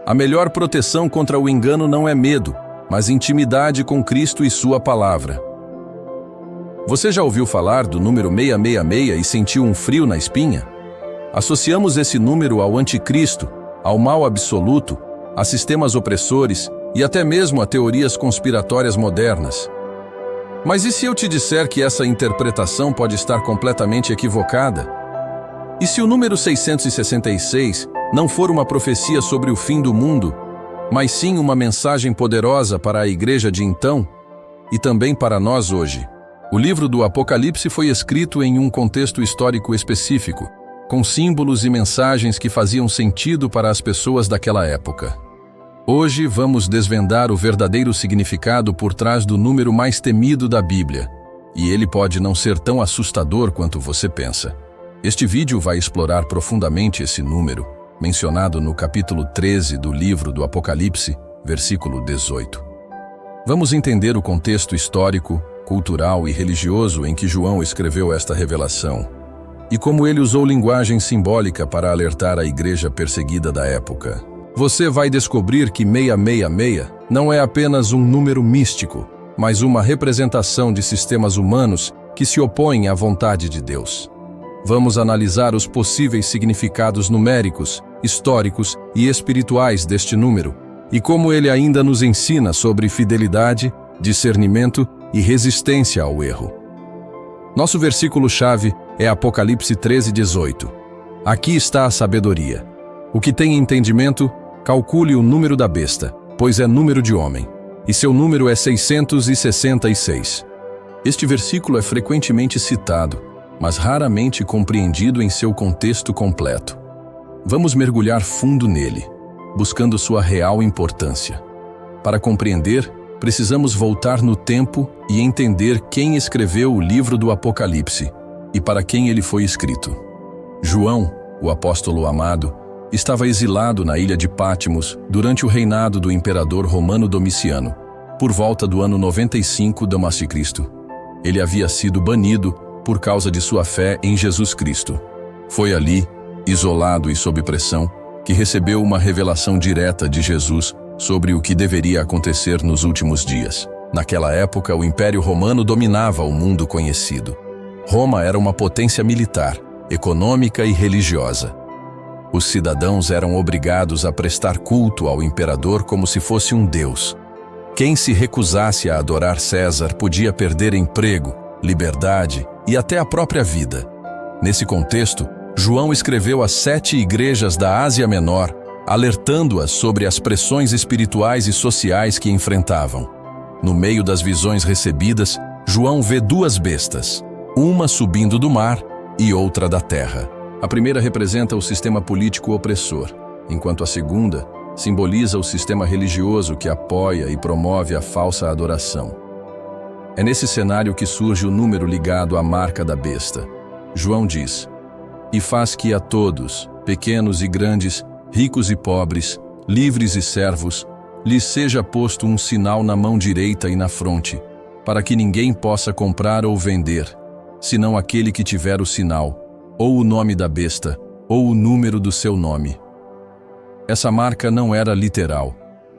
A melhor proteção contra o engano não é medo, mas intimidade com Cristo e sua palavra. Você já ouviu falar do número 666 e sentiu um frio na espinha? Associamos esse número ao anticristo, ao mal absoluto, a sistemas opressores e até mesmo a teorias conspiratórias modernas. Mas e se eu te disser que essa interpretação pode estar completamente equivocada? E se o número 666 não for uma profecia sobre o fim do mundo, mas sim uma mensagem poderosa para a igreja de então e também para nós hoje? O livro do Apocalipse foi escrito em um contexto histórico específico, com símbolos e mensagens que faziam sentido para as pessoas daquela época. Hoje vamos desvendar o verdadeiro significado por trás do número mais temido da Bíblia, e ele pode não ser tão assustador quanto você pensa. Este vídeo vai explorar profundamente esse número, mencionado no capítulo 13 do livro do Apocalipse, versículo 18. Vamos entender o contexto histórico, cultural e religioso em que João escreveu esta revelação, e como ele usou linguagem simbólica para alertar a igreja perseguida da época. Você vai descobrir que 666 não é apenas um número místico, mas uma representação de sistemas humanos que se opõem à vontade de Deus. Vamos analisar os possíveis significados numéricos, históricos e espirituais deste número, e como ele ainda nos ensina sobre fidelidade, discernimento e resistência ao erro. Nosso versículo-chave é Apocalipse 13:18. Aqui está a sabedoria. O que tem entendimento, calcule o número da besta, pois é número de homem, e seu número é 666. Este versículo é frequentemente citado, mas raramente compreendido em seu contexto completo. Vamos mergulhar fundo nele, buscando sua real importância. Para compreender, precisamos voltar no tempo e entender quem escreveu o livro do Apocalipse e para quem ele foi escrito. João, o apóstolo amado, estava exilado na ilha de Patmos durante o reinado do imperador romano Domiciano, por volta do ano 95 d.C. Ele havia sido banido por causa de sua fé em Jesus Cristo. Foi ali, isolado e sob pressão, que recebeu uma revelação direta de Jesus sobre o que deveria acontecer nos últimos dias. Naquela época, o Império Romano dominava o mundo conhecido. Roma era uma potência militar, econômica e religiosa. Os cidadãos eram obrigados a prestar culto ao imperador como se fosse um deus. Quem se recusasse a adorar César podia perder emprego, liberdade e até a própria vida. Nesse contexto, João escreveu às 7 igrejas da Ásia Menor, alertando-as sobre as pressões espirituais e sociais que enfrentavam. No meio das visões recebidas, João vê 2 bestas, uma subindo do mar e outra da terra. A primeira representa o sistema político opressor, enquanto a segunda simboliza o sistema religioso que apoia e promove a falsa adoração. É nesse cenário que surge o número ligado à marca da besta. João diz: "E faz que a todos, pequenos e grandes, ricos e pobres, livres e servos, lhes seja posto um sinal na mão direita e na fronte, para que ninguém possa comprar ou vender, senão aquele que tiver o sinal, ou o nome da besta, ou o número do seu nome." Essa marca não era literal,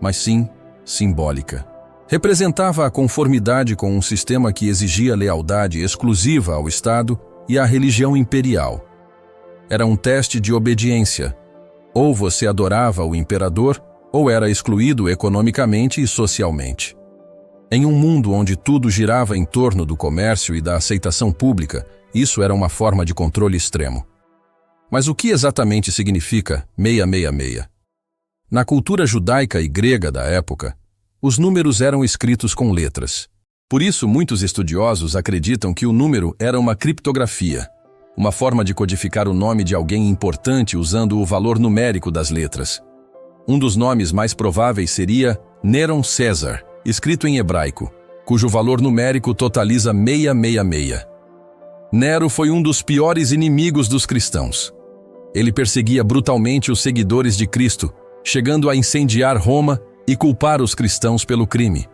mas sim simbólica. Representava a conformidade com um sistema que exigia lealdade exclusiva ao Estado e à religião imperial. Era um teste de obediência. Ou você adorava o imperador, ou era excluído economicamente e socialmente. Em um mundo onde tudo girava em torno do comércio e da aceitação pública, isso era uma forma de controle extremo. Mas o que exatamente significa 666? Na cultura judaica e grega da época, os números eram escritos com letras. Por isso, muitos estudiosos acreditam que o número era uma criptografia, uma forma de codificar o nome de alguém importante usando o valor numérico das letras. Um dos nomes mais prováveis seria Neron César, escrito em hebraico, cujo valor numérico totaliza 666. Nero foi um dos piores inimigos dos cristãos. Ele perseguia brutalmente os seguidores de Cristo, chegando a incendiar Roma e culpar os cristãos pelo crime.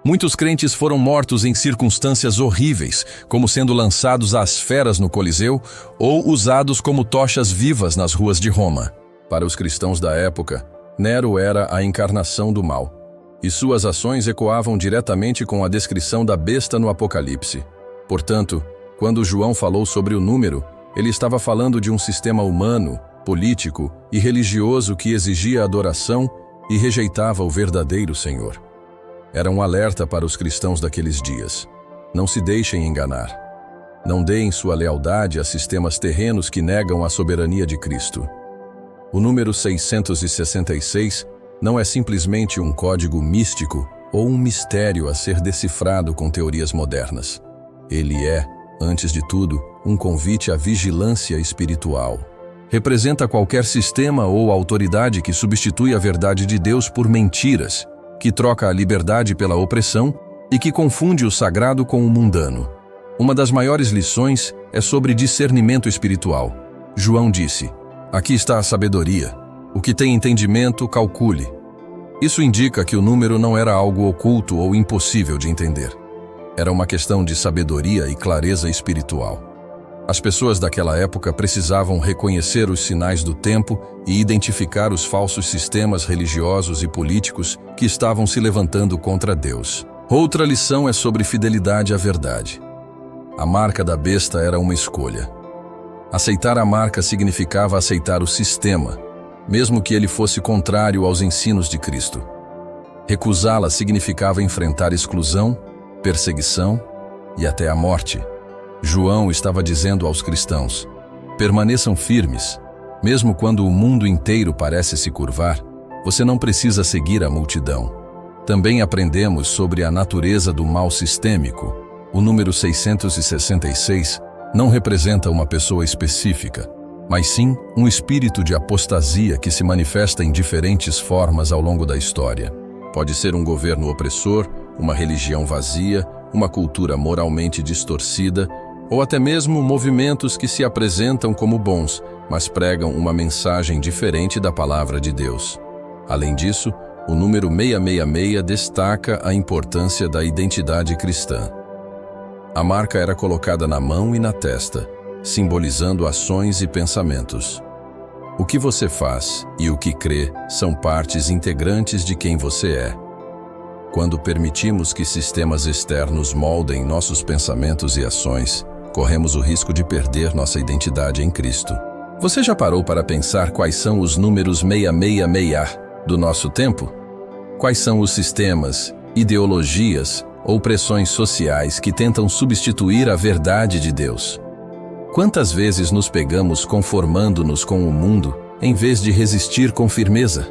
Muitos crentes foram mortos em circunstâncias horríveis, como sendo lançados às feras no Coliseu ou usados como tochas vivas nas ruas de Roma. Para os cristãos da época, Nero era a encarnação do mal, e suas ações ecoavam diretamente com a descrição da besta no Apocalipse. Portanto, quando João falou sobre o número, ele estava falando de um sistema humano, político e religioso que exigia adoração e rejeitava o verdadeiro Senhor. Era um alerta para os cristãos daqueles dias. Não se deixem enganar. Não deem sua lealdade a sistemas terrenos que negam a soberania de Cristo. O número 666 não é simplesmente um código místico ou um mistério a ser decifrado com teorias modernas. Ele é, antes de tudo, um convite à vigilância espiritual. Representa qualquer sistema ou autoridade que substitui a verdade de Deus por mentiras, que troca a liberdade pela opressão e que confunde o sagrado com o mundano. Uma das maiores lições é sobre discernimento espiritual. João disse: "Aqui está a sabedoria. O que tem entendimento, calcule." Isso indica que o número não era algo oculto ou impossível de entender. Era uma questão de sabedoria e clareza espiritual. As pessoas daquela época precisavam reconhecer os sinais do tempo e identificar os falsos sistemas religiosos e políticos que estavam se levantando contra Deus. Outra lição é sobre fidelidade à verdade. A marca da besta era uma escolha. Aceitar a marca significava aceitar o sistema, mesmo que ele fosse contrário aos ensinos de Cristo. Recusá-la significava enfrentar exclusão, perseguição e até a morte. João estava dizendo aos cristãos: permaneçam firmes. Mesmo quando o mundo inteiro parece se curvar, você não precisa seguir a multidão. Também aprendemos sobre a natureza do mal sistêmico. O número 666 não representa uma pessoa específica, mas sim um espírito de apostasia que se manifesta em diferentes formas ao longo da história. Pode ser um governo opressor, uma religião vazia, uma cultura moralmente distorcida, ou até mesmo movimentos que se apresentam como bons, mas pregam uma mensagem diferente da palavra de Deus. Além disso, o número 666 destaca a importância da identidade cristã. A marca era colocada na mão e na testa, simbolizando ações e pensamentos. O que você faz e o que crê são partes integrantes de quem você é. Quando permitimos que sistemas externos moldem nossos pensamentos e ações, corremos o risco de perder nossa identidade em Cristo. Você já parou para pensar quais são os números 666 do nosso tempo? Quais são os sistemas, ideologias ou pressões sociais que tentam substituir a verdade de Deus? Quantas vezes nos pegamos conformando-nos com o mundo em vez de resistir com firmeza?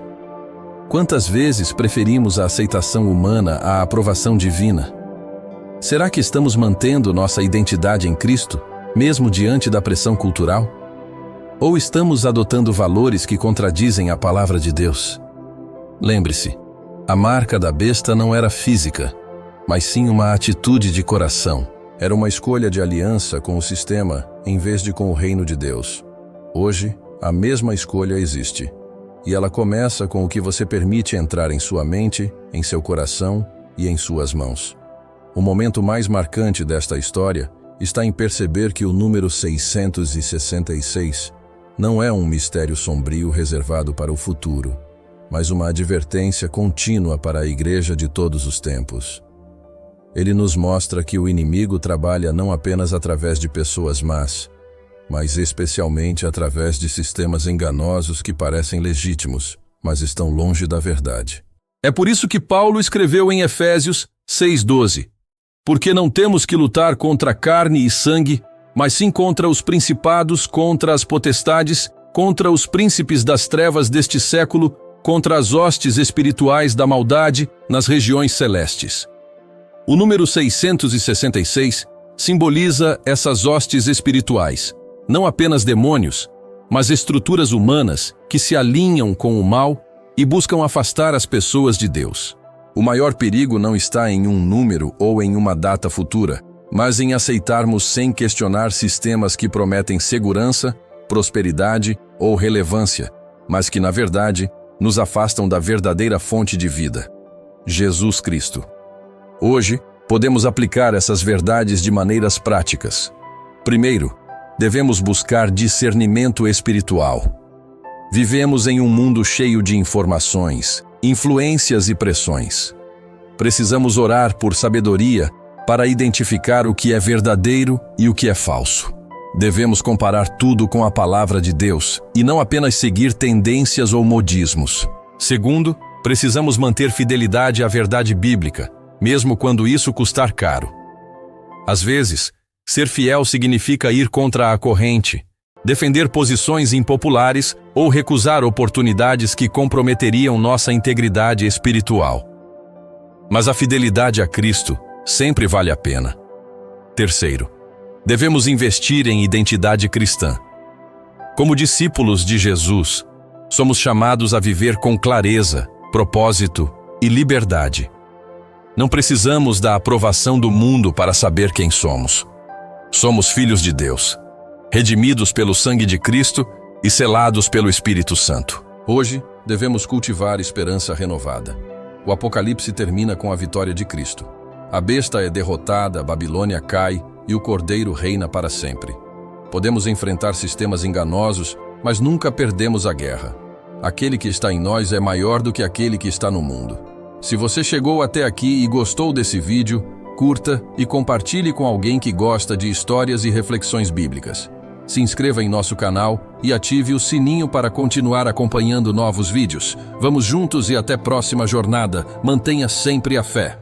Quantas vezes preferimos a aceitação humana à aprovação divina? Será que estamos mantendo nossa identidade em Cristo, mesmo diante da pressão cultural? Ou estamos adotando valores que contradizem a palavra de Deus? Lembre-se, a marca da besta não era física, mas sim uma atitude de coração. Era uma escolha de aliança com o sistema, em vez de com o reino de Deus. Hoje, a mesma escolha existe. E ela começa com o que você permite entrar em sua mente, em seu coração e em suas mãos. O momento mais marcante desta história está em perceber que o número 666 não é um mistério sombrio reservado para o futuro, mas uma advertência contínua para a igreja de todos os tempos. Ele nos mostra que o inimigo trabalha não apenas através de pessoas más, mas especialmente através de sistemas enganosos que parecem legítimos, mas estão longe da verdade. É por isso que Paulo escreveu em Efésios 6:12: porque não temos que lutar contra carne e sangue, mas sim contra os principados, contra as potestades, contra os príncipes das trevas deste século, contra as hostes espirituais da maldade nas regiões celestes. O número 666 simboliza essas hostes espirituais, não apenas demônios, mas estruturas humanas que se alinham com o mal e buscam afastar as pessoas de Deus. O maior perigo não está em um número ou em uma data futura, mas em aceitarmos sem questionar sistemas que prometem segurança, prosperidade ou relevância, mas que, na verdade, nos afastam da verdadeira fonte de vida, Jesus Cristo. Hoje, podemos aplicar essas verdades de maneiras práticas. Primeiro, devemos buscar discernimento espiritual. Vivemos em um mundo cheio de informações, influências e pressões. Precisamos orar por sabedoria para identificar o que é verdadeiro e o que é falso. Devemos comparar tudo com a palavra de Deus e não apenas seguir tendências ou modismos. Segundo, precisamos manter fidelidade à verdade bíblica, mesmo quando isso custar caro. Às vezes, ser fiel significa ir contra a corrente, defender posições impopulares ou recusar oportunidades que comprometeriam nossa integridade espiritual. Mas a fidelidade a Cristo sempre vale a pena. Terceiro, devemos investir em identidade cristã. Como discípulos de Jesus, somos chamados a viver com clareza, propósito e liberdade. Não precisamos da aprovação do mundo para saber quem somos. Somos filhos de Deus, redimidos pelo sangue de Cristo e selados pelo Espírito Santo. Hoje, devemos cultivar esperança renovada. O Apocalipse termina com a vitória de Cristo. A besta é derrotada, a Babilônia cai e o Cordeiro reina para sempre. Podemos enfrentar sistemas enganosos, mas nunca perdemos a guerra. Aquele que está em nós é maior do que aquele que está no mundo. Se você chegou até aqui e gostou desse vídeo, curta e compartilhe com alguém que gosta de histórias e reflexões bíblicas. Se inscreva em nosso canal e ative o sininho para continuar acompanhando novos vídeos. Vamos juntos e até a próxima jornada. Mantenha sempre a fé.